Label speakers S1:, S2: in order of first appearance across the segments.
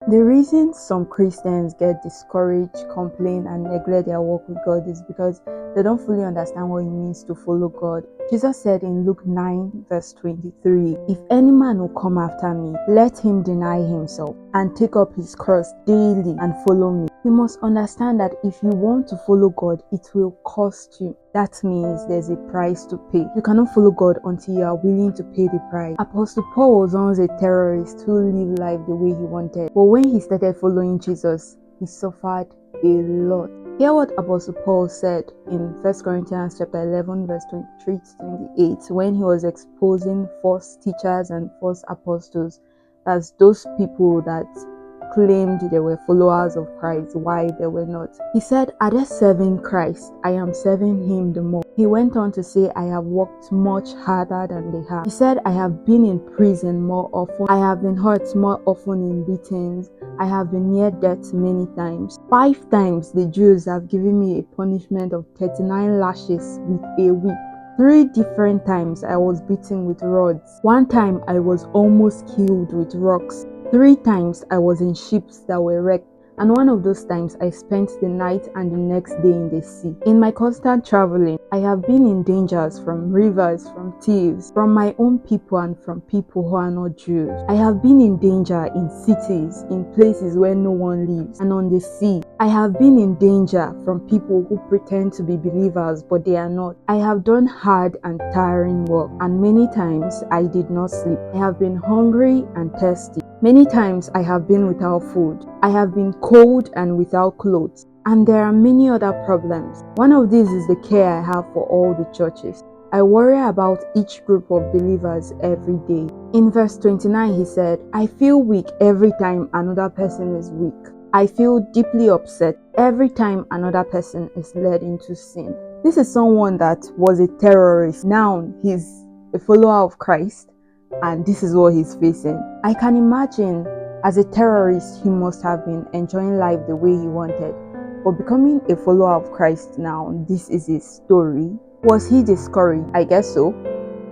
S1: The reason some Christians get discouraged, complain, and neglect their walk with God is because they don't fully understand what it means to follow God. Jesus said in Luke 9 verse 23, "If any man will come after me, let him deny himself and take up his cross daily and follow me." You must understand that if you want to follow God, it will cost you. That means there's a price to pay. You cannot follow God until you are willing to pay the price. Apostle Paul was once a terrorist who lived life the way he wanted. But when he started following Jesus, he suffered a lot. Hear what Apostle Paul said in 1 Corinthians chapter 11 verse 23 to 28 when he was exposing false teachers and false apostles. That's those people that claimed they were followers of Christ while they were not. He said, "Are they serving Christ? I am serving him the more." He went on to say, "I have worked much harder than they have." He said, "I have been in prison more often. I have been hurt more often in beatings. I have been near death many times. 5 times the Jews have given me a punishment of 39 lashes with a whip. 3 different times I was beaten with rods. 1 time I was almost killed with rocks. 3 times I was in ships that were wrecked, and one of those times I spent the night and the next day in the sea. In my constant traveling, I have been in dangers from rivers, from thieves, from my own people and from people who are not Jews. I have been in danger in cities, in places where no one lives, and on the sea. I have been in danger from people who pretend to be believers but they are not. I have done hard and tiring work, and many times I did not sleep. I have been hungry and thirsty. Many times I have been without food. I have been cold and without clothes. And there are many other problems. One of these is the care I have for all the churches. I worry about each group of believers every day." In verse 29, he said, "I feel weak every time another person is weak. I feel deeply upset every time another person is led into sin." This is someone that was a terrorist. Now he's a follower of Christ, and this is what he's facing. I can imagine as a terrorist, he must have been enjoying life the way he wanted. But becoming a follower of Christ now, this is his story. Was he discouraged? I guess so.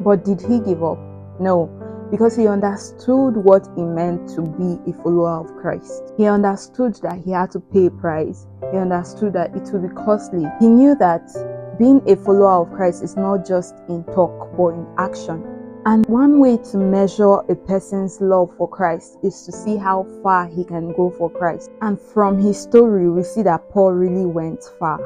S1: But did he give up? No, because he understood what it meant to be a follower of Christ. He understood that he had to pay a price. He understood that it would be costly. He knew that being a follower of Christ is not just in talk, but in action. And one way to measure a person's love for Christ is to see how far he can go for Christ. And from his story, we see that Paul really went far.